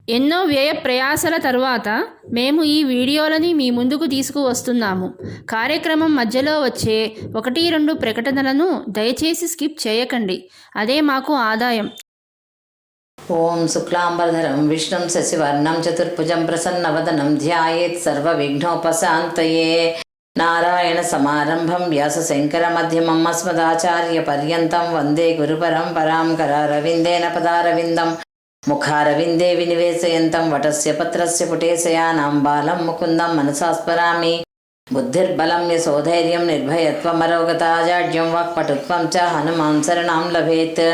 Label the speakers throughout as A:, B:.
A: ఎన్నో వ్యయ ప్రయాసల తరువాత మేము ఈ వీడియోలని మీ ముందుకు తీసుకువస్తున్నాము. కార్యక్రమం మధ్యలో వచ్చే 1-2 ప్రకటనలను దయచేసి స్కిప్ చేయకండి. అదే మాకు ఆదాయం.
B: ఓం శుక్లాంబరధరం విష్ణుం శశివర్ణం చతుర్భుజం ప్రసన్నవదనం ధ్యాయేత్ సర్వవిఘ్నోపశాంతయే. నారాయణ సమారంభం వ్యాస శంకర మధ్యమం అస్మదాచార్య పర్యంతం వందే గురు పరంపరాం. కరారవిందేన పదారవిందం ముఖారవిందే వినివేశయంతం వటస్య పత్రస్య పుటేశయానాం బాలం ముకుందం మనసా స్మరామి. బుద్ధిర్బలం యశోధైర్యం నిర్భయత్వమరోగతాజాడ్యం వాక్పటుత్వం చ హనుమాన్ శరణాం లభేత్.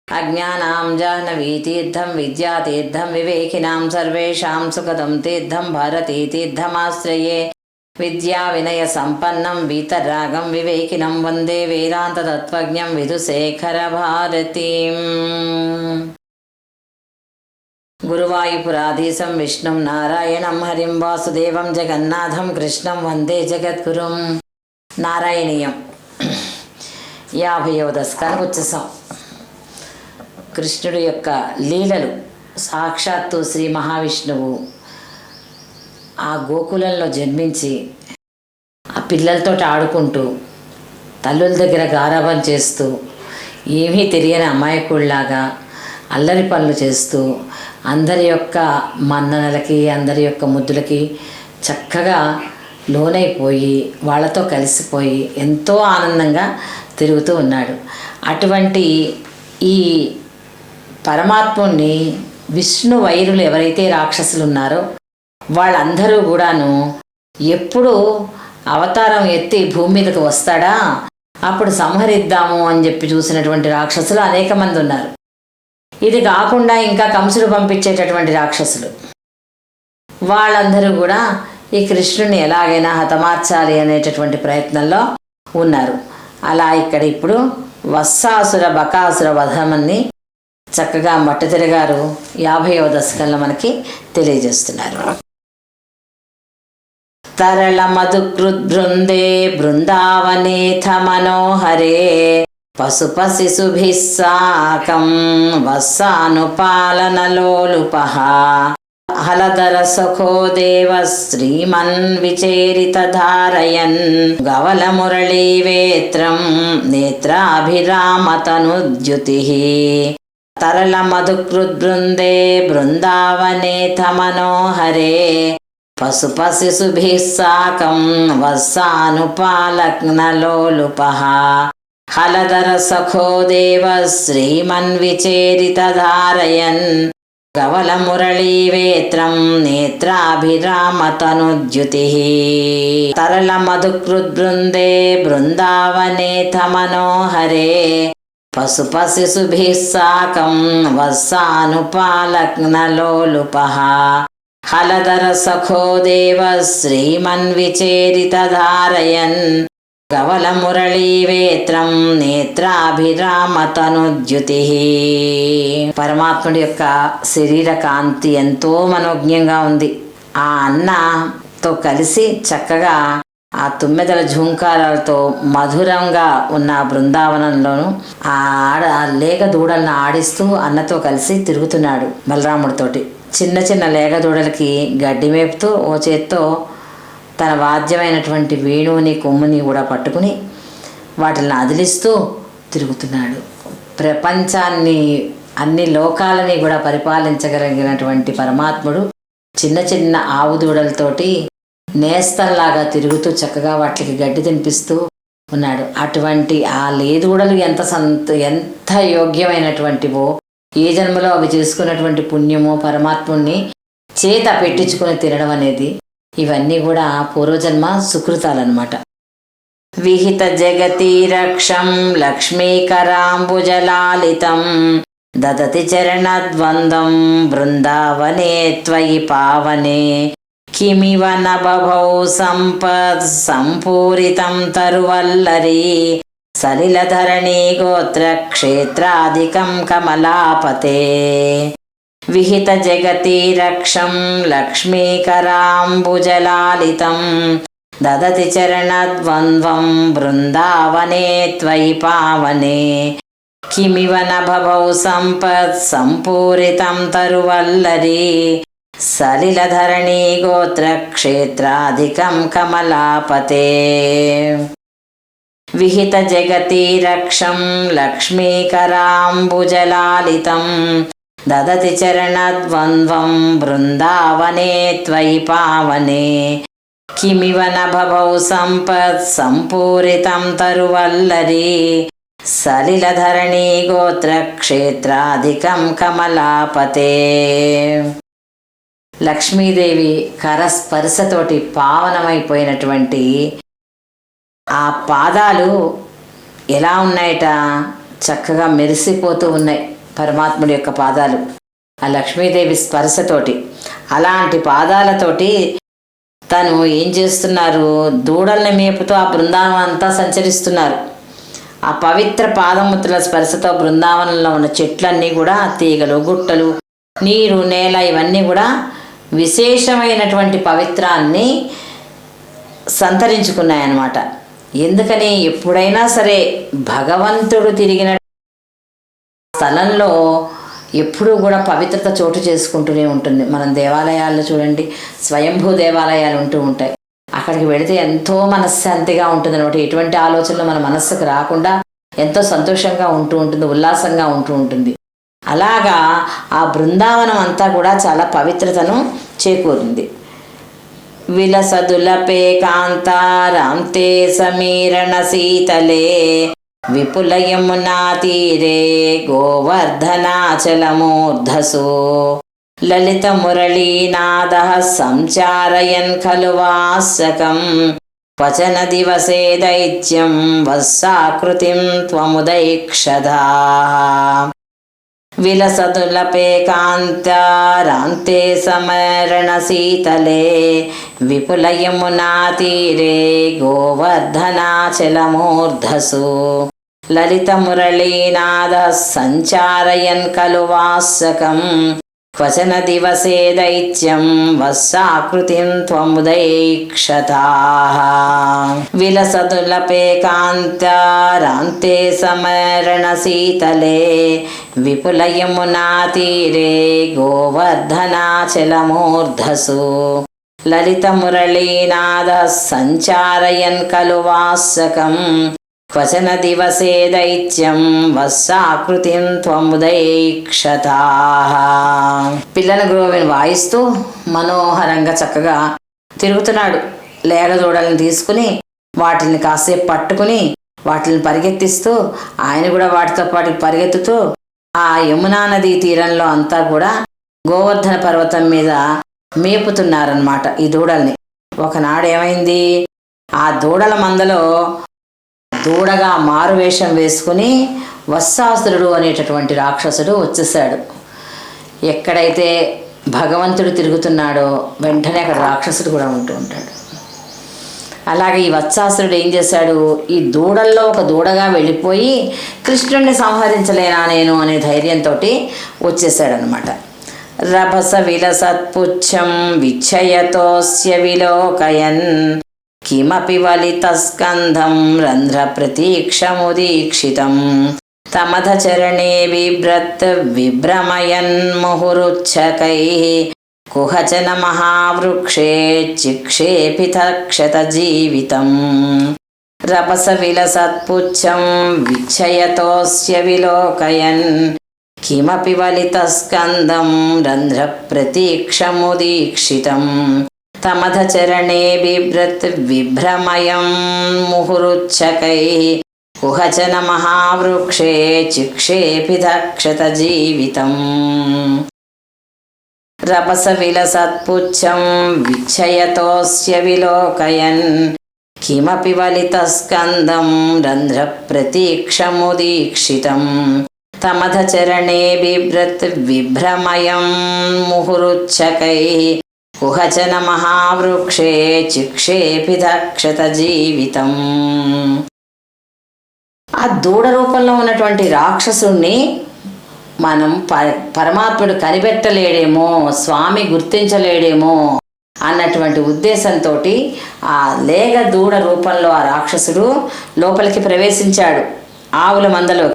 B: అజ్ఞానాం జాహ్నవీతీర్థం విద్యాతీర్థం వివేకినాం సర్వేషాం సుఖదం తీర్థం భారతీతీర్థమాశ్రయే. విద్యా వినయ సంపన్నం వీతరాగం వివేకినం వందే వేదాంతతత్వజ్ఞం విధుశేఖర భారతీం. గురువాయుపురాధీశం విష్ణుం నారాయణం హరిం వాసుదేవం జగన్నాథం కృష్ణం వందే జగద్గురుం. నారాయణీయం 50వ దశకానికి వచ్చేసాం. కృష్ణుడి యొక్క లీలలు సాక్షాత్తు శ్రీ మహావిష్ణువు ఆ గోకులంలో జన్మించి ఆ పిల్లలతో ఆడుకుంటూ తల్లుల దగ్గర గారాబం చేస్తూ ఏమీ తెలియని అమాయకుడిలాగా అల్లరి పనులు చేస్తూ అందరి యొక్క మన్ననలకి అందరి యొక్క ముద్దులకి చక్కగా లోనైపోయి వాళ్ళతో కలిసిపోయి ఎంతో ఆనందంగా తిరుగుతూ ఉన్నాడు. అటువంటి ఈ పరమాత్ముణ్ణి విష్ణు వైరులు ఎవరైతే రాక్షసులు ఉన్నారో వాళ్ళందరూ కూడాను ఎప్పుడు అవతారం ఎత్తి భూమి మీదకు వస్తాడా అప్పుడు సంహరిద్దాము అని చెప్పి చూసినటువంటి రాక్షసులు అనేక మంది ఉన్నారు. ఇది కాకుండా ఇంకా కంసుడు పంపించేటటువంటి రాక్షసులు వాళ్ళందరూ కూడా ఈ కృష్ణుని ఎలాగైనా హతమార్చాలి అనేటటువంటి ప్రయత్నంలో ఉన్నారు. అలా ఇక్కడ ఇప్పుడు వత్సాసుర బకాసుర వధమని చక్కగా మట్టతిరి గారు 50వ దశకంలో మనకి తెలియజేస్తున్నారు. తరళ మధుకృద్బృందే బృందావనేథ మనోహరే పశుపశిశుభిः సాకం వత్సానుపాలనలోలుపః హలధర సఖో దేవ శ్రీమన్ విచేరితధారయన్ గవలమురళీవేత్రం నేత్రాభిరామతనుద్యుతిః. తరళ మధుకృద్బృందే బృందావనేథ మనోహరే పశుపశిశుభిः సాకం వత్సానుపాలనలోలుపః హలధర సఖో దేవ శ్రీమన్ విచేరితధారయన్ గవలమురళీవేత్రం నేత్రాభిరామతనుద్యుతిః. తరళ మధుకృద్బృందే బృందావనేథ మనోహరే పశుపశిశుభిः సాకం వత్సానుపాలనలోలుపః హలధర సఖో దేవ శ్రీమన్ విచేరితధారయన్ గవలమురళీవేత్రం నేత్రాభిరామతనుద్యుతిః. పరమాత్ముడి యొక్క శరీర కాంతి ఎంతో మనోజ్ఞంగా ఉంది. ఆ అన్నతో కలిసి చక్కగా ఆ తుమ్మెదల ఝుంకారాలతో మధురంగా ఉన్న బృందావనంలోను ఆ లేగ దూడలను ఆడిస్తూ అన్నతో కలిసి తిరుగుతున్నాడు బలరాముడితోటి. చిన్న చిన్న లేగ దూడలకి గడ్డి మేపుతూ ఓ చేత్తో తన వాద్యమైనటువంటి వేణువుని కొమ్ముని కూడా పట్టుకుని వాటిని అదిలిస్తూ తిరుగుతున్నాడు. ప్రపంచాన్ని అన్ని లోకాలని కూడా పరిపాలించగలిగినటువంటి పరమాత్ముడు చిన్న చిన్న ఆవు దూడలతోటి నేస్తంలాగా తిరుగుతూ చక్కగా వాటికి గడ్డి తినిపిస్తూ ఉన్నాడు. అటువంటి ఆ లేదూడలు ఎంత యోగ్యమైనటువంటివో, ఏ జన్మలో అవి చేసుకున్నటువంటి పుణ్యమో పరమాత్ముడిని చేత పెట్టించుకొని తినడం అనేది ఇవన్నీ కూడా పూర్వజన్మ సుకృతాలన్నమాట. విహిత జగతి రక్షం లక్ష్మీకరాంబుజలాలితం దదతి చరణద్వందం బృందావనే త్వయి పావనే కిమివ నభౌ సంపత్ సంపూరితం తరువల్లరీ సలిలధరణీ గోత్ర క్షేత్రాధికం కమలాపతే. విహిత జగతి రక్షం లక్ష్మీకరాంబుజలాలితం దదతి చరణద్వంద్వం బృందావనే త్వయి పావనే కిమివ నభవౌ సంపత్ సంపూరితం తరువల్లరి సలిలధరణీ గోత్ర క్షేత్రాధికం కమలాపతే విహిత జగతి రక్షం లక్ష్మీకరాంబుజలాలితం దదతి చరణద్వంద్వం బృందావనే త్వయి పావనే కిమివ నభవౌ సంపత్ సంపూరితం తరువల్లరి సలిలధరణీ గోత్ర క్షేత్రాధికం కమలాపతే. లక్ష్మీదేవి కరస్పర్శతోటి పావనమైపోయినటువంటి ఆ పాదాలు ఎలా ఉన్నాయట, చక్కగా మెరిసిపోతూ ఉన్నాయి పరమాత్ముడి యొక్క పాదాలు ఆ లక్ష్మీదేవి స్పర్శతోటి. అలాంటి పాదాలతోటి తను ఏం చేస్తున్నారు, దూడల్ని మేపుతూ ఆ బృందావనం అంతా సంచరిస్తున్నారు. ఆ పవిత్ర పాదముద్రల స్పర్శతో బృందావనంలో ఉన్న చెట్లన్నీ కూడా, తీగలు, గుట్టలు, నీరు, నేల ఇవన్నీ కూడా విశేషమైనటువంటి పవిత్రాన్ని సంతరించుకున్నాయన్నమాట. ఎందుకని, ఎప్పుడైనా సరే భగవంతుడు తిరిగిన స్థలంలో ఎప్పుడూ కూడా పవిత్రత చోటు చేసుకుంటూనే ఉంటుంది. మనం దేవాలయాల్లో చూడండి, స్వయంభూ దేవాలయాలు ఉంటూ ఉంటాయి. అక్కడికి వెళితే ఎంతో మనశ్శాంతిగా ఉంటుంది అనమాట. ఎటువంటి ఆలోచనలు మన మనస్సుకు రాకుండా ఎంతో సంతోషంగా ఉంటూ ఉంటుంది, ఉల్లాసంగా ఉంటూ ఉంటుంది. అలాగా ఆ బృందావనం అంతా కూడా చాలా పవిత్రతను చేకూరింది. విలసదులపే కాంతారాంతే సమీరణ శీతలే విపుల యమునా తీరే గోవర్ధనాచలమూర్ధసు లలిత మురళీనాద సంచారయన్ ఖలు వాసకం వచన దివసే దైత్యం వత్సాకృతిం త్వముదైక్షదా. విలసదులపే కాంతారాంతే సమరణ శీతలే విపుల యమునా తీరే గోవర్ధనాచలమూర్ధసు లలిత మురళీనాద సంచారయన్ ఖలు వాసకం క్వచన దివసే దైత్యం వత్సాకృతిం త్వముదైక్షతా. విలసదులపే కాంతారాంతే సమరణ శీతలే విపుల యమునా తీరే గోవర్ధనాచలమూర్ధసు లలిత మురళీనాద సంచారయన్ ఖలు వాసకం క్వచన దివసే దైత్యం వత్సాకృతిం త్వముదైక్షతా. పిల్లల గ్రోవిని వాయిస్తూ మనోహరంగా చక్కగా తిరుగుతున్నాడు. లేగదూడలను తీసుకుని వాటిని కాసేపు పట్టుకుని వాటిని పరిగెత్తిస్తూ ఆయన కూడా వాటితో పాటు పరిగెత్తుతూ ఆ యమునా నదీ తీరంలో అంతా కూడా గోవర్ధన పర్వతం మీద మేపుతున్నారనమాట ఈ దూడల్ని. ఒకనాడు ఏమైంది, ఆ దూడల మందలో దూడగా మారువేషం వేసుకుని వత్సాసురుడు అనేటటువంటి రాక్షసుడు వచ్చేసాడు. ఎక్కడైతే భగవంతుడు తిరుగుతున్నాడో వెంటనే అక్కడ రాక్షసుడు కూడా ఉంటూ ఉంటాడు. అలాగే ఈ వత్సాసురుడు ఏం చేశాడు, ఈ దూడల్లో ఒక దూడగా వెళ్ళిపోయి కృష్ణుడిని సంహరించలేనా నేను అనే ధైర్యంతో వచ్చేసాడనమాట. రభస విలసత్పుచ్చం విచ్ఛయతోస్య విలోకయన్ కిమపి వలితస్కంధం రంధ్ర ప్రతీక్షముదీక్షితం తమధ చరణే బిభ్రత్ విభ్రమయన్ ముహురుచ్ఛకై కుహచన మహావృక్షే చిక్షేపిత క్షత జీవితం. రభస విలసత్పుచ్చం విచ్ఛయతోస్య విలోకయన్ కిమపి వలితస్కంధం రంధ్ర ప్రతీక్షముదీక్షితం తమధ చరణే బిభ్రత్ విభ్రమయం ముహురుచ్ఛకై కుహచన మహావృక్షే చిక్షేపిత క్షత జీవితం. రభస విలసత్పుచ్చం విచ్ఛయతోస్య విలోకయన్ కిమపి వలితస్కంధం రంధ్ర ప్రతీక్షముదీక్షితం తమధ చరణే బిభ్రత్ విభ్రమయం ముహురుచ్ఛకై కుహచన మహావృక్షే చిక్షేపిత క్షత జీవితం. ఆ దూడ రూపంలో ఉన్నటువంటి రాక్షసుణ్ణి మనం పరమాత్ముడు కనిపెట్టలేడేమో, స్వామి గుర్తించలేడేమో అన్నటువంటి ఉద్దేశంతో ఆ లేగ దూడ రూపంలో ఆ రాక్షసుడు లోపలికి ప్రవేశించాడు ఆవుల మందలో.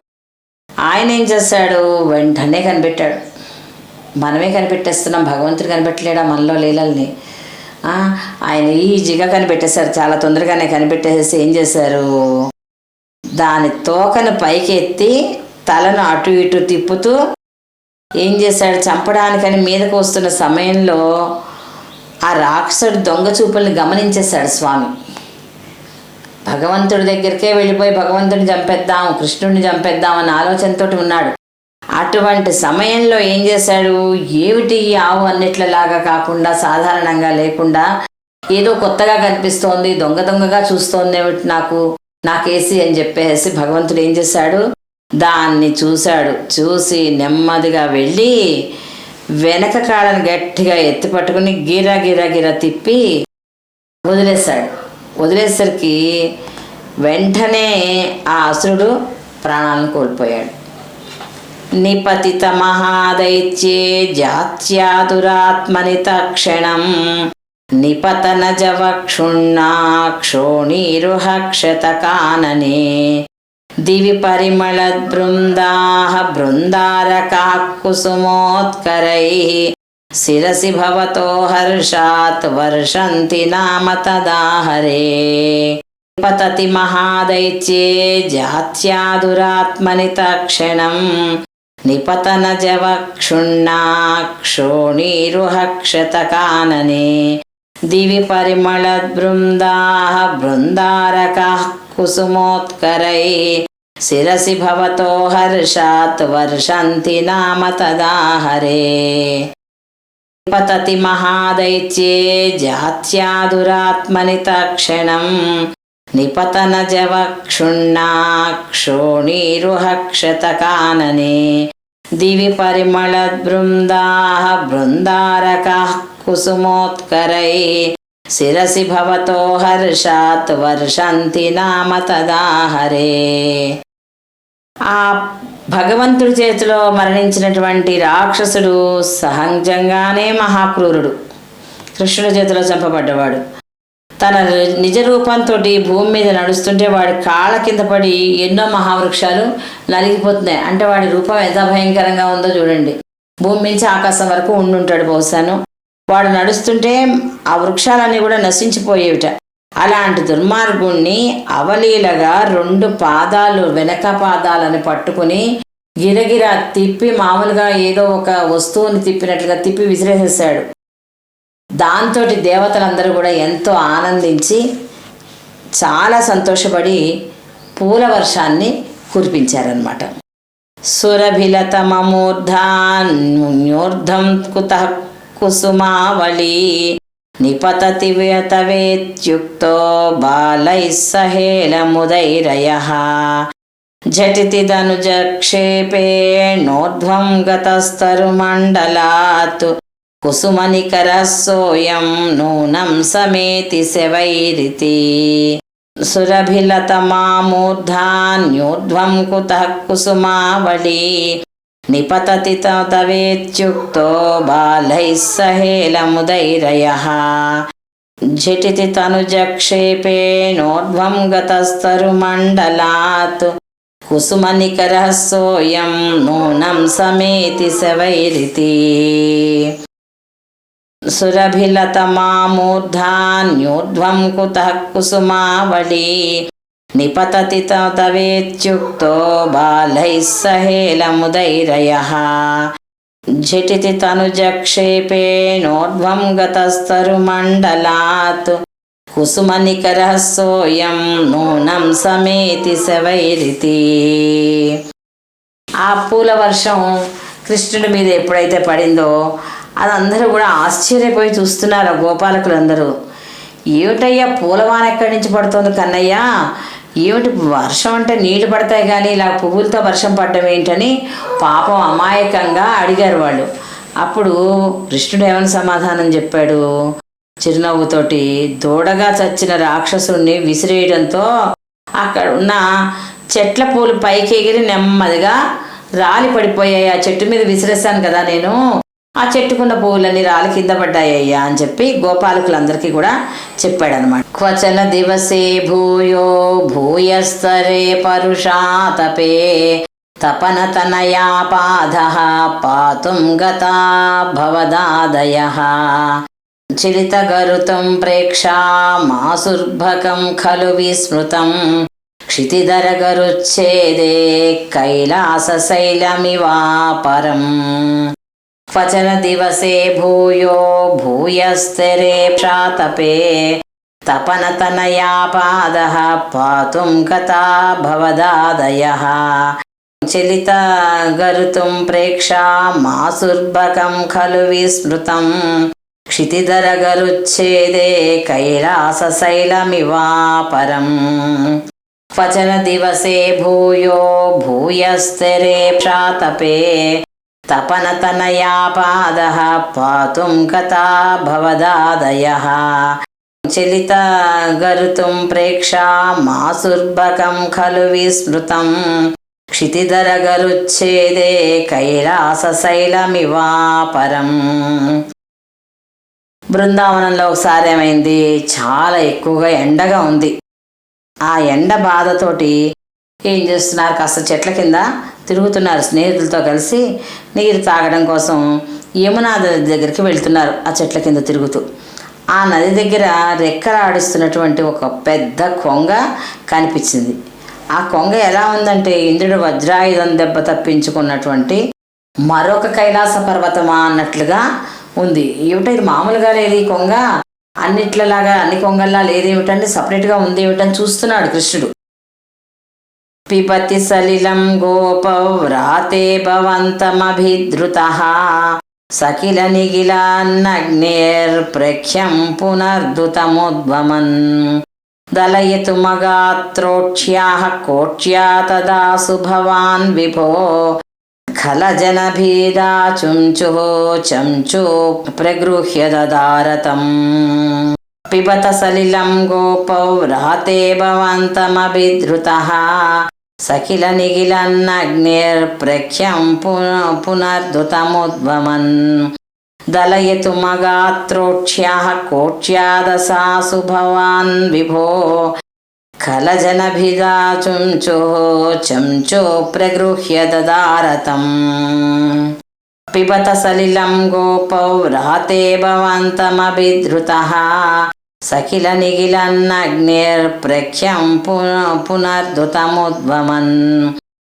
B: ఆయన ఏం చేశాడు, వెంటనే కనిపెట్టాడు. మనమే కనిపెట్టేస్తున్నాం, భగవంతుడు కనిపెట్టలేడా మనలో లీలల్ని? ఆయన ఈజీగా కనిపెట్టేశారు, చాలా తొందరగానే కనిపెట్టేసి ఏం చేశారు, దాని తోకను పైకి ఎత్తి తలను అటు ఇటు తిప్పుతూ ఏం చేశాడు, చంపడానికని మీదకు వస్తున్న సమయంలో ఆ రాక్షసుడి దొంగ చూపుల్ని గమనించేశాడు స్వామి. భగవంతుడి దగ్గరికే వెళ్ళిపోయి భగవంతుడిని చంపేద్దాం, కృష్ణుడిని చంపేద్దాం అన్న ఆలోచనతో ఉన్నాడు. అటువంటి సమయంలో ఏం చేశాడు, ఏమిటి ఆవు అన్నిట్లలాగా కాకుండా సాధారణంగా లేకుండా ఏదో కొత్తగా కనిపిస్తోంది, దొంగ దొంగగా చూస్తోంది ఏమిటి నాకేసి అని చెప్పేసి భగవంతుడు ఏం చేశాడు, దాన్ని చూశాడు. చూసి నెమ్మదిగా వెళ్ళి వెనక కాళ్ళని గట్టిగా ఎత్తి పట్టుకుని గిరా గిరా గిరా తిప్పి వదిలేశాడు. వదిలేసరికి వెంటనే ఆ అసురుడు ప్రాణాలను కోల్పోయాడు. నిపతిత మహాదైత్యే జాత్యాదురాత్మని తక్షణం నిపతన జవక్షుణ్ణాక్షోణీరుహ క్షతకాననే దివి పరిమళ బృందాః బృందారకాః కుసుమోత్కరైః శిరసి భవతో హర్షాత్ వర్షంతి నామ తదాహరే. పతతి మహాదైత్యే జాత్యాదురాత్మని తక్షణం నిపతన జవక్షుణ్ణాక్షోణీరుహ క్షతకాననే దివి పరిమళ బృందాః బృందారకాః కుసుమోత్కరైః శిరసి భవతో హర్షాత్ వర్షంతి నామ తదాహరే. పతతి మహాదైత్యే జాత్యాదురాత్మని తక్షణం నిపతన జవక్షుణ్ణాక్షోణీరుహ క్షతకాననే దివి పరిమళ బృందాః బృందారకాః కుసుమోత్కరైః శిరసి భవతో హర్షాత్ వర్షంతి నామ తదాహరే. ఆ భగవంతుడి చేతిలో మరణించినటువంటి రాక్షసుడు సహజంగానే మహాక్రూరుడు, కృష్ణుడి చేతిలో చంపబడ్డవాడు. తన నిజ రూపంతో భూమి మీద నడుస్తుంటే వాడి కాళ్ళ కింద పడి ఎన్నో మహావృక్షాలు నలిగిపోతున్నాయి. అంటే వాడి రూపం ఎంత భయంకరంగా ఉందో చూడండి. భూమి నుంచి ఆకాశం వరకు ఉండుంటాడు బహుశాను. వాడు నడుస్తుంటే ఆ వృక్షాలన్నీ కూడా నశించిపోయేవిట. అలాంటి దుర్మార్గుణ్ణి అవలీలగా 2 పాదాలు వెనక పాదాలని పట్టుకుని గిరగిరా తిప్పి మామూలుగా ఏదో ఒక వస్తువుని తిప్పినట్లుగా తిప్పి విసిరేసేసాడు. దాంతో దేవతలందరూ కూడా ఎంతో ఆనందించి చాలా సంతోషపడి పూల వర్షాన్ని కురిపించారనమాట. సురభిలతమమూర్ధాన్యూర్ధం కుతః కుసుమావళి నిపతతి వేత్యుక్తో బాలైః సహేళముదైరయః झटिति दनुजक्षेपेणोर्ध्वं गतस्तरुमण्डलात् कुसुमनिकरः सोऽयं नूनं समेति शवैरिति सुरभिलतमामूर्धान्यूर्ध्वं कुतः कुसुमावली निपतति तवेत्युक्तो बालैः सहेलमुदैरयः झटिति तनुजक्षेपेणोर्ध्वं गतस्तरुमण्डलात् कुसुमनिकरः सोऽयं नूनं समेति शवैरिति सुरभिलतमामूर्धान्यूर्ध्वं कुतः कुसुमावली निपतति तवेत्युक्तो बालैः सहेलमुदैरयः झटिति तनुजक्षेपेणोर्ध्वं गतस्तरुमण्डलात् कुसुमनिकरः सोऽयं नूनं समेति शवैरिति. ఆ పూల వర్షం కృష్ణుడి మీద ఎప్పుడైతే పడిందో అది అందరూ కూడా ఆశ్చర్యపోయి చూస్తున్నారు. గోపాలకులందరూ, ఏమిటయ్యా పూలవాన ఎక్కడి నుంచి పడుతుంది కన్నయ్య, ఏమిటి వర్షం అంటే నీళ్లు పడతాయి కానీ ఇలా పువ్వులతో వర్షం పడడం ఏంటని పాపం అమాయకంగా అడిగారు వాళ్ళు. అప్పుడు కృష్ణుడు ఏమని సమాధానం చెప్పాడు, చిరునవ్వుతోటి దూడగా చచ్చిన రాక్షసుడిని విసిరేయడంతో అక్కడ ఉన్న చెట్ల పూలు పైకి ఎగిరి నెమ్మదిగా రాలి పడిపోయాయి. ఆ చెట్టు మీద విసిరేసాను కదా నేను, ఆ చెట్టుకున్న పువ్వులన్నీ రాలి కింద పడ్డాయ్యా అని చెప్పి గోపాలకులందరికీ కూడా చెప్పాడనమాట. క్వచన దివసే భూయో భూయస్తరే పరుషాతపే తపనతనయాపాదః పాతుం గతా భవదాదయః చిలితగరుతం ప్రేక్షామాసుర్భకం ఖలు విస్మృతం క్షితిధరగరుచ్ఛేదే కైలాసశైలమివాపరం క్వచన దివసే భూయో భూయస్తరే ప్రాతపే తపనతనయాపాదః పాతుం గతా భవదాదయః చలితగరుతుం ప్రేక్షామాసుర్భకం ఖలు విస్మృతం క్షితిధరగరుచ్ఛేదే కైలాసశైలమివాపరం క్వచన దివసే భూయో భూయస్తరే ప్రాతపే తపనతనయాపాదః పాతుం గతా భవదాదయః చలితగరుతుం ప్రేక్షామాసుర్భకం ఖలు విస్మృతం క్షితిధరగరుచ్ఛేదే కైలాసశైలమివాపరం. బృందావనంలో ఒకసారి ఏమైంది, చాలా ఎక్కువగా ఎండగా ఉంది. ఆ ఎండ బాధతోటి ఏం చేస్తున్నారు, కాస్త చెట్ల కింద తిరుగుతున్నారు. స్నేహితులతో కలిసి నీరు తాగడం కోసం యమునా నది దగ్గరికి వెళ్తున్నారు. ఆ చెట్ల కింద తిరుగుతూ ఆ నది దగ్గర రెక్కలాడిస్తున్నటువంటి ఒక పెద్ద కొంగ కనిపించింది. ఆ కొంగ ఎలా ఉందంటే ఇంద్రుడు వజ్రాయుధం దెబ్బ తప్పించుకున్నటువంటి మరొక కైలాస పర్వతమా అన్నట్లుగా ఉంది. ఏమిటో ఇది మామూలుగా లేదు, ఈ కొంగ అన్నిట్లలాగా అన్ని కొంగల్లా లేదేమిటంటే సపరేట్గా ఉంది ఏమిటని చూస్తున్నాడు కృష్ణుడు. పిబతి సలిలం గోపవ్రాతే భవంతమభిధృతః సకిల నిగిలాన్నగ్నేర్ప్రఖ్యం పునర్దుతముద్వమన్ దలయతు మగాత్రోక్ష్యాః కోక్ష్యా తదాసు భవాన్ విభో ఖలజనభీదా చుంచుః చంచూ ప్రగృహ్య దదారతం. పిబత సలిలం గోపవ్రాతే భవంతమభిధృతః సకిల నిగిలన్నగ్నిర్ప్రఖ్యం పునర్దుతముద్వమన్ దలయతు మగాత్రోక్ష్యాః కోక్ష్యాదసాసు భవాన్ విభో ఖలజనభిదా చుంచుః చంచూ ప్రగృహ్య దదారతం. పిబత సలిలం గోపవ్రాతే భవంతమభిధృతః సకిల నిగిలన్నగ్నిర్ప్రఖ్యం పునర్దుతముద్వమన్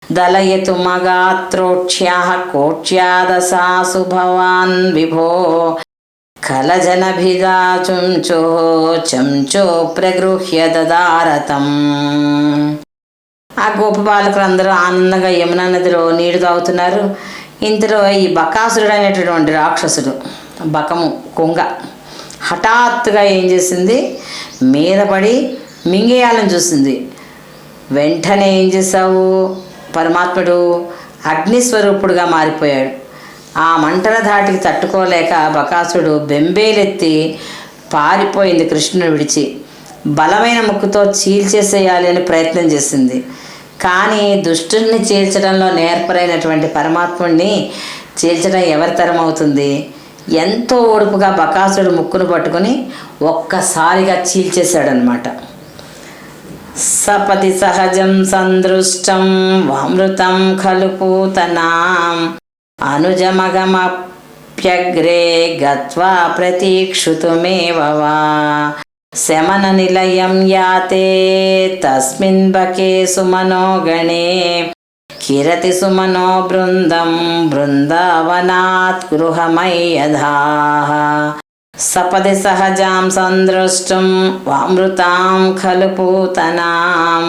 B: దలయతు మగాత్రోక్ష్యాః కోక్ష్యాదసాసు భవాన్ విభో ఖలజనభిదా చుంచుః చంచూ ప్రగృహ్య దదారతం. ఆ గోపబాలకులందరూ ఆనందంగా యమునా నదిలో నీరు తాగుతున్నారు. ఇంతలో ఈ బకాసురుడు అనేటటువంటి రాక్షసుడు, బకము కొంగ, హఠాత్తుగా ఏం చేసింది, మీద పడి మింగేయాలని చూసింది. వెంటనే ఏం చేశావు, పరమాత్ముడు అగ్నిస్వరూపుడుగా మారిపోయాడు. ఆ మంటల ధాటికి తట్టుకోలేక బకాసుడు బెంబేలెత్తి పారిపోయింది కృష్ణుని విడిచి. బలమైన ముక్కుతో చీల్చేసేయాలి అని ప్రయత్నం చేసింది. కానీ దుష్టుని చీల్చడంలో నేర్పరైనటువంటి పరమాత్ముడిని చీల్చడం ఎవరి తరం అవుతుంది? ఎంతో ఓడుపుగా బకాసుడు ముక్కును పట్టుకొని ఒక్కసారిగా చీల్చేశాడనమాట. సపతి సహజం సందృష్టం వామృతం ఖలు పూతనాం అనుజమగమప్యగ్రే గత్వా ప్రతీక్షుతుమేవ వా శమన నిలయం యాతే తస్మిన్ బకే సుమనో గణే కిరతి సుమనో బృందం బృందావనాత్ గృహమయ్యధాః. సపది సహజాం సందృష్టం వామృతాం ఖలు పూతనాం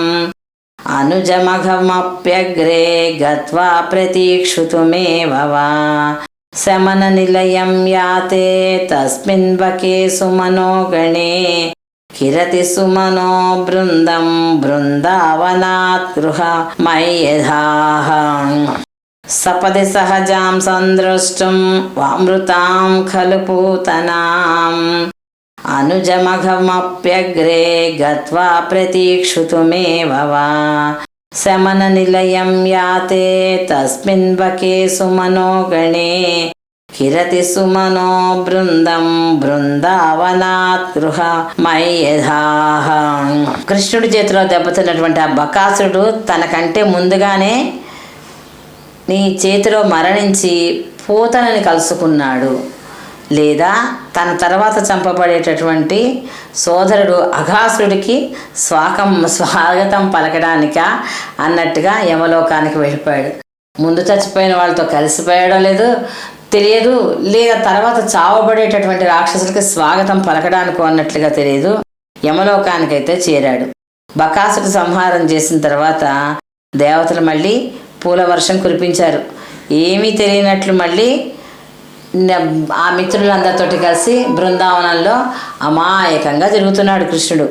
B: అనుజమఘమప్యగ్రే గత్వా ప్రతీక్షుతుమేవ వా శమన నిలయం యాతే తస్మిన్ బకే సుమనో గణే కిరతి సుమనో బృందం బృందావనాత్ గృహమయ్యధాః. సపది సహజాం సందృష్టం వామృతాం ఖలు పూతనాం అనుజమఘమప్యగ్రే గత్వా ప్రతీక్షుతుమేవ వా శమన నిలయం యాతే తస్మిన్ బకే సుమనో గణే కిరతి సుమనో బృందం బృందావనాత్ గృహమయ్యధాః. కృష్ణుడి చేతిలో దెబ్బతిన్నటువంటి ఆ బకాసురుడు తనకంటే ముందుగానే నీ చేతిలో మరణించి పూతనని కలుసుకున్నాడు, లేదా తన తర్వాత చంపబడేటటువంటి సోదరుడు అఘాసుడికి స్వాగతం పలకడానిక అన్నట్టుగా యమలోకానికి వెళ్ళిపోయాడు. ముందు చచ్చిపోయిన వాళ్ళతో కలిసిపోయాడో లేదో తెలియదు, లేదా తర్వాత చావబడేటటువంటి రాక్షసులకి స్వాగతం పలకడానికో అన్నట్లుగా తెలియదు, యమలోకానికైతే చేరాడు. బకాసుడు సంహారం చేసిన తర్వాత దేవతలు మళ్ళీ పూల వర్షం కురిపించారు. ఏమీ తెలియనట్లు మళ్ళీ ఆ మిత్రులందరితోటి కలిసి బృందావనంలో అమాయకంగా తిరుగుతున్నాడు కృష్ణుడు.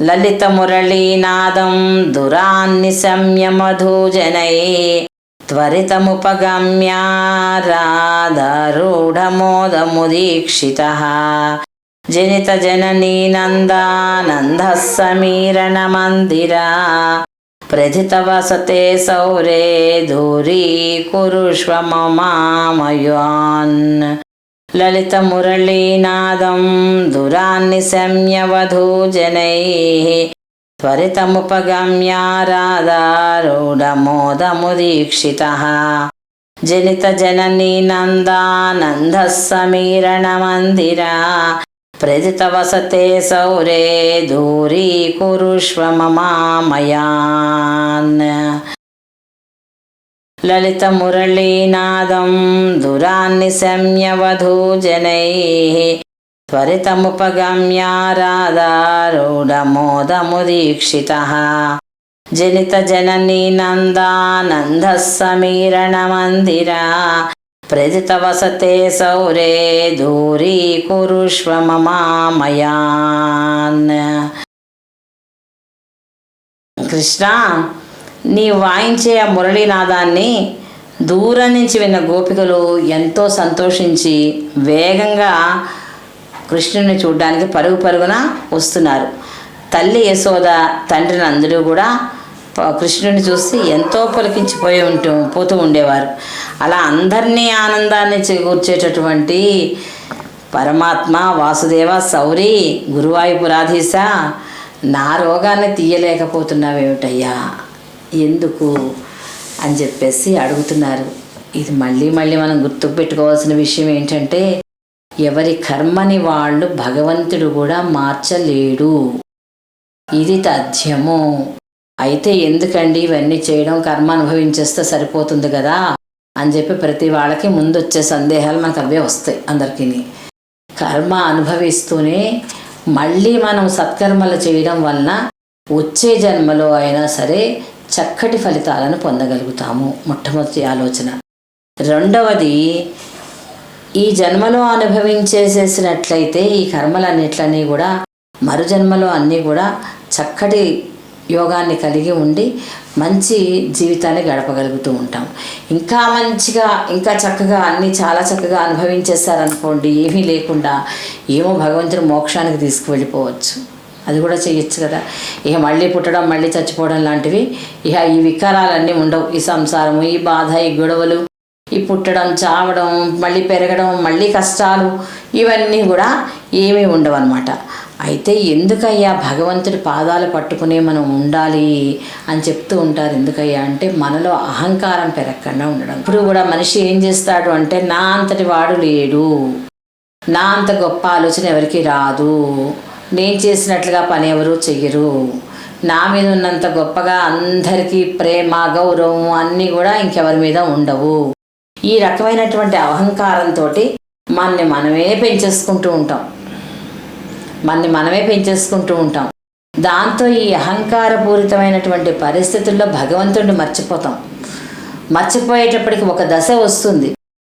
B: లలిత మురళీనాదం దురాన్ని సంయమధూజనై త్వరితముపగమ్య రాధారూఢమోదముదీక్షితః జనిత జననీ నందానందః సమీరణ మందిరా ప్రథిత వసతే సౌరే దూరీకురుష్వ మమామయాన్. లలిత మురళీనాదం దురాన్ని సంయవధూజనైః త్వరితముపగమ్య రాధారూఢమోదముదీక్షితః జనిత జననీ నందానందః సమీరణ మందిరా ప్రథిత వసతే సౌరే దూరీకురుష్వ మమామయాన్. లలిత మురళీనాదం దురాన్ని సంయవధూజనైః త్వరితముపగమ్య రాధారూఢమోదముదీక్షితః జనిత జననీ నందానందః సమీరణ మందిరా ప్రథిత వసతే సౌరే దూరీకురుష్వ మమామయాన్. కృష్ణ, నీ వాయించే ఆ మురళీనాదాన్ని దూరం నుంచి విన్న గోపికలు ఎంతో సంతోషించి వేగంగా కృష్ణుని చూడడానికి పరుగు పరుగున వస్తున్నారు. తల్లి యశోద, తండ్రి నందుడు కూడా కృష్ణుని చూసి ఎంతో పోతూ ఉండేవారు. అలా అందరినీ ఆనందాన్ని చేకూర్చేటటువంటి పరమాత్మ వాసుదేవ సౌరి గురువాయూపురాధీశ, నా రోగాన్ని తీయలేకపోతున్నావేమిటయ్యా, ఎందుకు అని చెప్పేసి అడుగుతున్నారు. ఇది మళ్ళీ మళ్ళీ మనం గుర్తుకు పెట్టుకోవాల్సిన విషయం ఏంటంటే, ఎవరి కర్మని వాళ్ళు భగవంతుడు కూడా మార్చలేడు. ఇది తథ్యము. అయితే ఎందుకండి ఇవన్నీ చేయడం, కర్మ అనుభవించేస్తే సరిపోతుంది కదా అని చెప్పి ప్రతి వాళ్ళకి ముందు వచ్చే సందేహాలు మనకు అవే వస్తాయి. అందరికీ కర్మ అనుభవిస్తూనే మళ్ళీ మనం సత్కర్మలు చేయడం వలన వచ్చే జన్మలో అయినా సరే చక్కటి ఫలితాలను పొందగలుగుతాము. మొట్టమొదటి ఆలోచన. రెండవది, ఈ జన్మలో అనుభవించేసేసినట్లయితే ఈ కర్మలన్నిట్లన్నీ కూడా మరు జన్మలో అన్నీ కూడా చక్కటి యోగాన్ని కలిగి ఉండి మంచి జీవితాన్ని గడపగలుగుతూ ఉంటాం. ఇంకా మంచిగా ఇంకా చక్కగా అన్నీ చాలా చక్కగా అనుభవించేశారనుకోండి, ఏమీ లేకుండా ఏమో భగవంతుడు మోక్షానికి తీసుకువెళ్ళిపోవచ్చు. అది కూడా చేయొచ్చు కదా. ఇక మళ్ళీ పుట్టడం మళ్ళీ చచ్చిపోవడం లాంటివి ఇక ఈ వికారాలన్నీ ఉండవు. ఈ సంసారము, ఈ బాధ, ఈ గొడవలు, ఈ పుట్టడం, చావడం, మళ్ళీ పెరగడం, మళ్ళీ కష్టాలు, ఇవన్నీ కూడా ఏమీ ఉండవు అన్నమాట. అయితే ఎందుకయ్యా భగవంతుడి పాదాలు పట్టుకునే మనం ఉండాలి అని చెప్తూ ఉంటారు. ఎందుకయ్యా అంటే మనలో అహంకారం పెరగకుండా ఉండడం. ఇప్పుడు కూడా మనిషి ఏం చేస్తాడు అంటే, నా అంతటి వాడు లేడు, నా అంత గొప్ప ఆలోచన ఎవరికి రాదు, నేను చేసినట్లుగా పని ఎవరు చెయ్యరు, నా మీద ఉన్నంత గొప్పగా అందరికీ ప్రేమ గౌరవం అన్నీ కూడా ఇంకెవరి మీద ఉండవు. ఈ రకమైనటువంటి అహంకారంతో మనమే పెంచేసుకుంటూ ఉంటాం. దాంతో ఈ అహంకారపూరితమైనటువంటి పరిస్థితుల్లో భగవంతుడిని మర్చిపోయేటప్పటికి ఒక దశ వస్తుంది.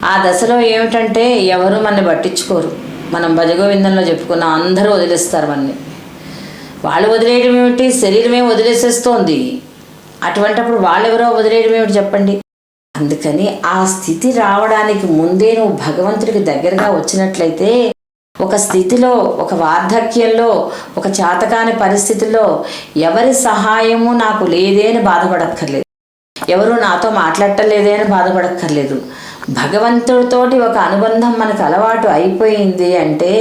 B: ఆ దశలో ఏమిటంటే ఎవరు మనని పట్టించుకోరు. మనం భజగోవిందంలో చెప్పుకున్నాం, అందరూ వదిలేస్తారు మనని. వాళ్ళు వదిలేయడం ఏమిటి, శరీరమే వదిలేసేస్తోంది. అటువంటప్పుడు వాళ్ళెవరో వదిలేయడం ఏమిటి చెప్పండి. అందుకని ఆ స్థితి రావడానికి ముందే నువ్వు భగవంతుడికి దగ్గరగా వచ్చినట్లయితే, ఒక స్థితిలో, ఒక వార్ధక్యంలో, ఒక చేతకాని పరిస్థితుల్లో ఎవరి సహాయము నాకు లేదే అని బాధపడక్కర్లేదు, ఎవరు నాతో మాట్లాడటలేదే అని బాధపడక్కర్లేదు. భగవంతుడితోటి ఒక అనుబంధం మనకు అలవాటు అయిపోయింది అంటే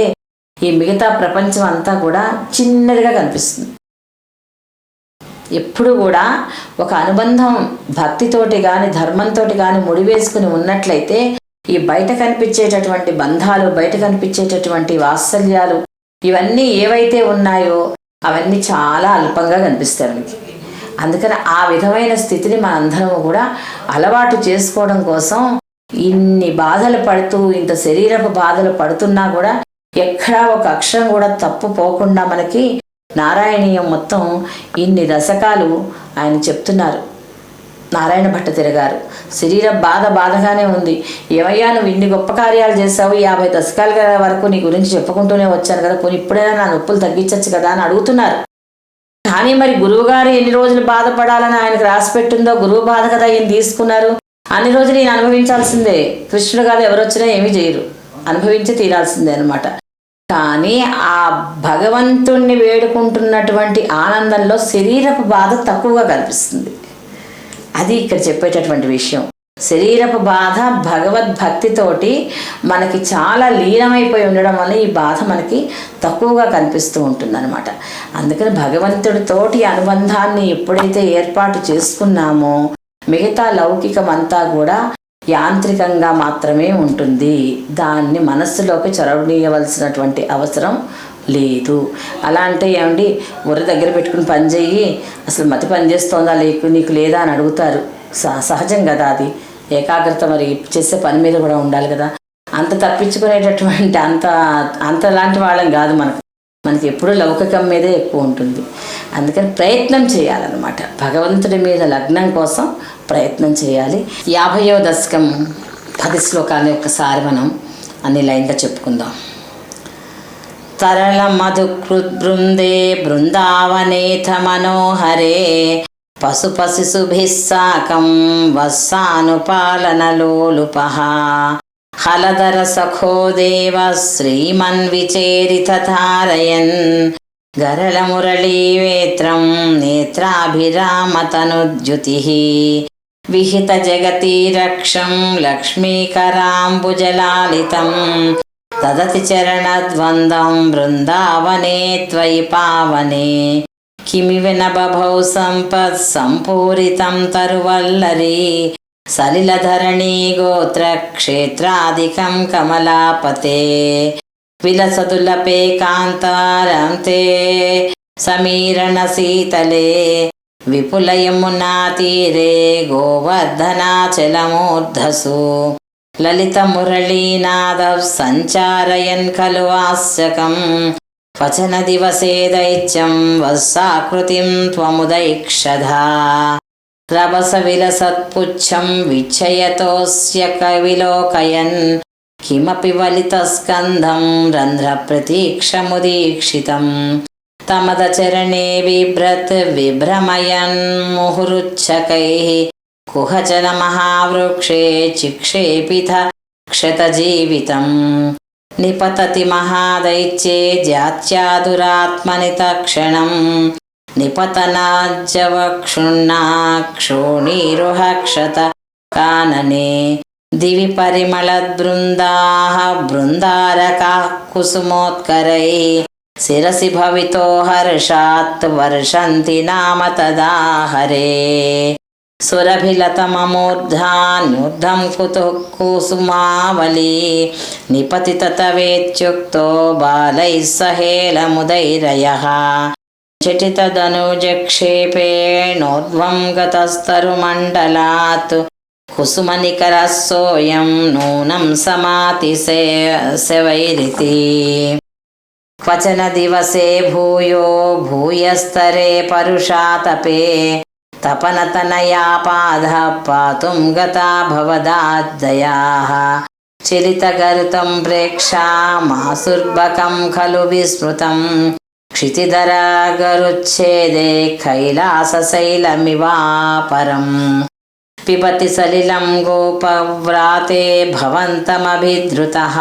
B: ఈ మిగతా ప్రపంచం అంతా కూడా చిన్నదిగా కనిపిస్తుంది. ఎప్పుడు కూడా ఒక అనుబంధం భక్తితోటి కానీ ధర్మంతో కానీ ముడివేసుకుని ఉన్నట్లయితే ఈ బయట కనిపించేటటువంటి బంధాలు, బయట కనిపించేటటువంటి వాత్సల్యాలు ఇవన్నీ ఏవైతే ఉన్నాయో అవన్నీ చాలా అల్పంగా కనిపిస్తాయి మనకి. అందుకని ఆ విధమైన స్థితిని మనందరం కూడా అలవాటు చేసుకోవడం కోసం ఇన్ని బాధలు పడుతూ, ఇంత శరీరపు బాధలు పడుతున్నా కూడా ఎక్కడా ఒక అక్షరం కూడా తప్పు పోకుండా మనకి నారాయణీయం మొత్తం ఇన్ని దశకాలు ఆయన చెప్తున్నారు. నారాయణ భట్టతిరి గారు శరీర బాధగానే ఉంది. ఏమయ్యా నువ్వు ఇన్ని గొప్ప కార్యాలు చేసావు, 50 దశకాల వరకు నీ గురించి చెప్పుకుంటూనే వచ్చాను కదా, పోనీ ఇప్పుడైనా నా నొప్పులు తగ్గించచ్చు కదా అని అడుగుతున్నారు. కానీ మరి గురువుగారు ఎన్ని రోజులు బాధపడాలని ఆయనకు రాసి పెట్టిందో, గురువు బాధ కదా ఈయన తీసుకున్నారు, అన్ని రోజులు ఈయన అనుభవించాల్సిందే. కృష్ణుడు కాదు ఎవరు వచ్చినా ఏమీ చేయరు, అనుభవించి తీరాల్సిందే అనమాట. కానీ ఆ భగవంతుణ్ణి వేడుకుంటున్నటువంటి ఆనందంలో శరీరపు బాధ తక్కువగా కనిపిస్తుంది. అది ఇక్కడ చెప్పేటటువంటి విషయం. శరీరపు బాధ భగవద్భక్తితోటి మనకి చాలా లీనమైపోయి ఉండడం వల్ల ఈ బాధ మనకి తక్కువగా కనిపిస్తూ ఉంటుందన్నమాట. అందుకని భగవంతుడితోటి అనుబంధాన్ని ఎప్పుడైతే ఏర్పాటు చేసుకున్నామో మిగతా లౌకికమంతా కూడా యాంత్రికంగా మాత్రమే ఉంటుంది. దాన్ని మనస్సులోకి చొరవనీయవలసినటువంటి అవసరం లేదు. అలా అంటే ఏమండి బుర్ర దగ్గర పెట్టుకుని పని చెయ్యి, అసలు మతి పని చేస్తోందా నీకు లేదా అని అడుగుతారు. సహజం కదా అది. ఏకాగ్రత మరి చేసే పని మీద కూడా ఉండాలి కదా. అంత తప్పించుకునేటటువంటి అంతలాంటి వాళ్ళం కాదు. మనకి ఎప్పుడూ లౌకికం మీదే ఎక్కువ ఉంటుంది. అందుకని ప్రయత్నం చేయాలన్నమాట. భగవంతుడి మీద లగ్నం కోసం ప్రయత్నం చేయాలి. 50వ దశకం 10 శ్లోకాలని ఒకసారి మనం అన్ని లైన్గా చెప్పుకుందాం. తరళ మధుకృద్బృందే బృందావనేథ మనోహరే పశుపశిశుభిస్సాకం వత్సానుపాలనలోలుపః హలధర సఖో దేవ శ్రీమన్విచేరిత ధారయన్ గరళమురళీవేత్రం నేత్రాభిరామతనుద్యుతిః విహిత జగతి రక్షం లక్ష్మీకరాంబుజలాలితం తదతి చరణద్వందం బృందావనే త్వయి పావనే కిమివ నభౌ సంపత్ సంపూరితం తరువల్లరీ సలిలధరణీ గోత్ర క్షేత్రాదికం కమలాపతే విలసదులపే కాంతారం తే సమీరణ శీతలే విపుల యమునా తీరే గోవర్ధనాచలమూర్ధసు లలిత మురళీనాద సంచారయన్ ఖలు ఆస్యకం వచన దివసే దైత్యం వత్సాకృతిం త్వముదైక్షధా రభస విలసత్పుచ్చం విచ్చయతోస్య కవిలోకయన్ కిమపి వలితస్కంధం రంధ్ర ప్రతీక్షముదీక్షితం తమదచరణే బిభ్రత్ విభ్రమయన్ ముహురుచ్చకైః కుహచన మహావృక్షే చిక్షేపిత క్షతజీవితం నిపతతి మహాదైత్యే జాత్యాదురాత్మని తక్షణం నిపతనాజ్జవక్షుణ్ణాక్షోణీరుహ క్షత కాననే దివి పరిమళద్బృందాః బృందారకాః కుసుమోత్కరైః శిరసి భవితో హర్షాత్ వర్షంతి నామ తదా హరే సురభిలతమమూర్ధాన్యుద్ధం కుతుః కుసుమావళీ నిపతిత తవేత్యుక్తో బాలైః సహేళముదైరయః చటితదనుజక్షేపేణోర్ధ్వం గతస్తరుమండలాత్ కుసుమనికరः సోయం నూనం సమాతి శవైరితి క్వచన దివసే భూయో భూయస్తరే పరుషాతపే తపనతనయాపాదః పాతుం గతా భవదాద్దయాః చలితగరుతం ప్రేక్షామాసుర్బకం ఖలు విస్మృతం క్షితిధరాగరుచ్ఛేదే కైలాసశైలమివాపరం పిబతి సలిలం గోపవ్రాతే భవంతమభిధృతః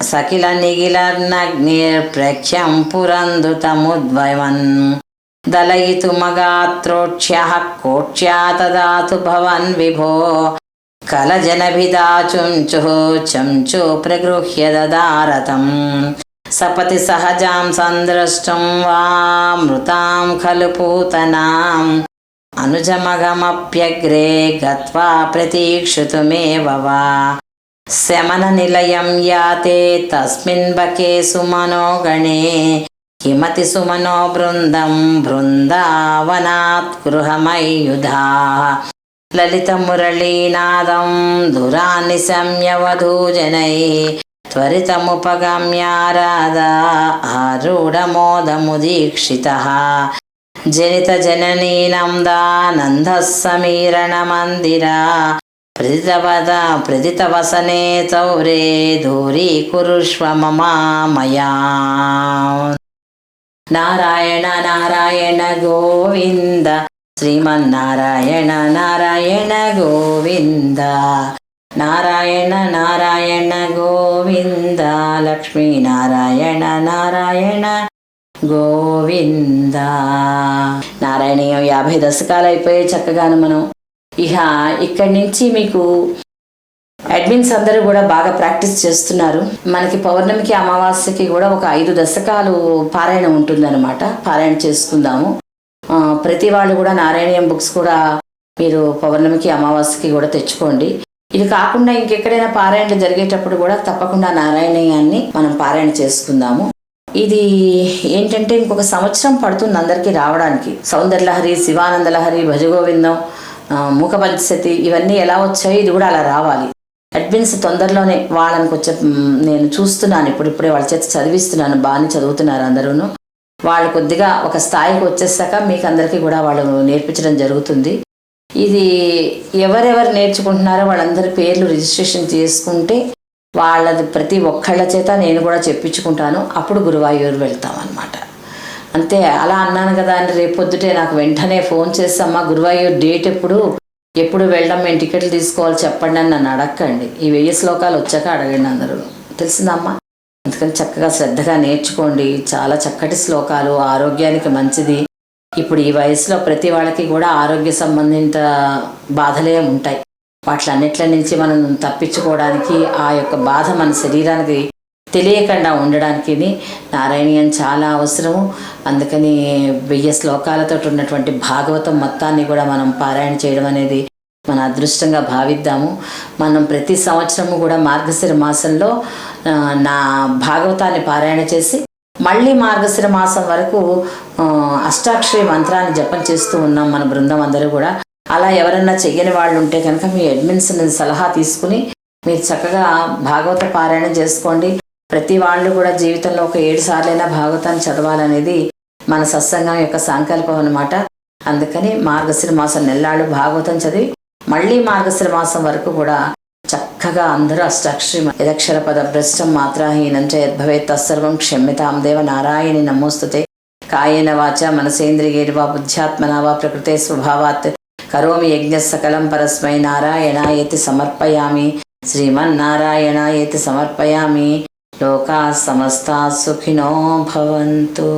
B: సకిల నిగిలర్నగ్నిర్ప్రఖ్యం పురంధృతముద్వయన్ దలయితుమగాత్రోక్ష్యః కోక్ష్యా తదాతు భవన్ విభో కలజనభిదాచుంచుః చంచో ప్రగృహ్య దదారతం సపతి సహజాం సంద్రష్టం వా మృతాం ఖలు పూతనాం అనుజమగమప్యగ్రే గత్వా ప్రతీక్షితుమేవ వా శమన నిలయం యాతే తస్మిన్ బకే సుమనో గణే కిమతి సుమనో బృందం బృందావనాత్ గృహమయుధా లలిత మురళీనాదం దురాని సంయవధూజనై త్వరితముపగమ్యారాధా ఆరూఢమోదముదీక్షితః జనిత జననీనందానందః సమీరణ మందిరా ప్రదితవసనే చౌరే దూరీకురుష్వ మమామయా. నారాయణ నారాయణ గోవింద శ్రీమన్నారాయణ నారాయణ గోవింద నారాయణ నారాయణ గోవింద లక్ష్మీనారాయణ నారాయణ గోవింద. నారాయణీయం 50 దశకాలు అయిపోయి చక్కగాను మనం ఇక్కడి నుంచి మీకు అడ్మిన్స్ అందరూ కూడా బాగా ప్రాక్టీస్ చేస్తున్నారు. మనకి పౌర్ణమికి అమావాస్యకి కూడా ఒక 5 దశకాలు పారాయణ ఉంటుందన్నమాట. పారాయణ చేసుకుందాము. ప్రతి వాళ్ళు కూడా నారాయణీయం బుక్స్ కూడా మీరు పౌర్ణమికి అమావాస్యకి కూడా తెచ్చుకోండి. ఇది కాకుండా ఇంకెక్కడైనా పారాయణలు జరిగేటప్పుడు కూడా తప్పకుండా నారాయణీయాన్ని మనం పారాయణ చేసుకుందాము. ఇది ఏంటంటే ఇంకొక సంవత్సరం పడుతుంది అందరికీ రావడానికి. సౌందర్యలహరి, శివానందలహరి, భజగోవిందం, మూక పంచశతి ఇవన్నీ ఎలా వచ్చాయో ఇది కూడా అలా రావాలి. అడ్మిన్స్ తొందరలోనే వాళ్ళని కొంచెం నేను చూస్తున్నాను, ఇప్పుడిప్పుడే వాళ్ళ చేత చదివిస్తున్నాను. బాగానే చదువుతున్నారు అందరూను. వాళ్ళు కొద్దిగా ఒక స్థాయికి వచ్చేసాక మీకు అందరికీ కూడా వాళ్ళు నేర్పించడం జరుగుతుంది. ఇది ఎవరెవరు నేర్చుకుంటున్నారో వాళ్ళందరి పేర్లు రిజిస్ట్రేషన్ చేసుకుంటే వాళ్ళది ప్రతి ఒక్కళ్ళ చేత నేను కూడా చెప్పించుకుంటాను. అప్పుడు గురువాయూరు వెళ్తామన్నమాట. అంతే. అలా అన్నాను కదా అని రేపొద్దుటే నాకు వెంటనే ఫోన్ చేస్తామ్మా గురువాయూరు డేట్ ఎప్పుడు వెళ్ళడం, మేము టికెట్లు తీసుకోవాలి చెప్పండి అని నన్ను అడగండి. ఈ 1000 శ్లోకాలు వచ్చాక అడగండి అందరూ. తెలిసిందమ్మా? అందుకని చక్కగా శ్రద్ధగా నేర్చుకోండి. చాలా చక్కటి శ్లోకాలు, ఆరోగ్యానికి మంచిది. ఇప్పుడు ఈ వయసులో ప్రతి వాళ్ళకి కూడా ఆరోగ్య సంబంధిత బాధలే ఉంటాయి. వాటిలన్నిట్ల నుంచి మనం తప్పించుకోవడానికి, ఆ యొక్క బాధ మన శరీరానికి తెలియకుండా ఉండడానికి నారాయణీయం చాలా అవసరము. అందుకని 1000 శ్లోకాలతో ఉన్నటువంటి భాగవతం మొత్తాన్ని కూడా మనం పారాయణ చేయడం అనేది మన అదృష్టంగా భావిద్దాము. మనం ప్రతి సంవత్సరము కూడా మార్గశిర మాసంలో నా భాగవతాన్ని పారాయణ చేసి మళ్ళీ మార్గశిర మాసం వరకు అష్టాక్షరి మంత్రాన్ని జపం చేస్తూ ఉన్నాం మన బృందం అందరూ కూడా. అలా ఎవరన్నా చెయ్యని వాళ్ళు ఉంటే కనుక మీ అడ్మిన్స్ సలహా తీసుకుని మీరు చక్కగా భాగవత పారాయణ చేసుకోండి. ప్రతి వాళ్ళు కూడా జీవితంలో ఒక 7 సార్లైనా భాగవతాన్ని చదవాలనేది మన సత్సంగం యొక్క సంకల్పం అన్నమాట. అందుకని మార్గశిర మాసం నెల్లాళ్ళు భాగవతం చదివి మళ్ళీ మార్గశిర మాసం వరకు కూడా చక్కగా అందరూ అష్టాక్షరి యదక్షర పద భ్రష్టం మాత్రాహీనం చ యద్భవేత్ తత్సర్వం క్షమ్యతాం దేవ నారాయణి నమోస్తుతే. కాయేన వాచ మనసేంద్రియైర్వా బుద్ధ్యాత్మనా వా ప్రకృతే స్వభావాత్ కరోమి యజ్ఞ సకలం పరస్మై నారాయణాయేతి సమర్పయామి. శ్రీమన్నారాయణాయేతి సమర్పయామి. లోకా సమస్తా సుఖినో భవంతు.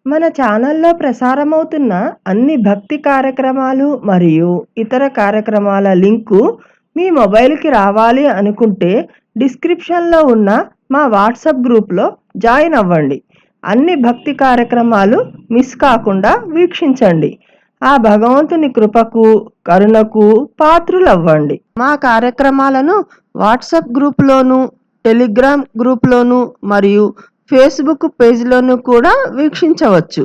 C: మన ఛానల్లో ప్రసారమవుతున్న అన్ని భక్తి కార్యక్రమాలు మరియు ఇతర కార్యక్రమాల లింకు మీ మొబైల్కి రావాలి అనుకుంటే డిస్క్రిప్షన్లో ఉన్న మా వాట్సాప్ గ్రూప్లో జాయిన్ అవ్వండి. అన్ని భక్తి కార్యక్రమాలు మిస్ కాకుండా వీక్షించండి. ఆ భగవంతుని కృపకు, కరుణకు పాత్రులవ్వండి. మా కార్యక్రమాలను వాట్సాప్ గ్రూప్లోను, టెలిగ్రామ్ గ్రూప్లోను మరియు ఫేస్బుక్ పేజ్లోను కూడా వీక్షించవచ్చు.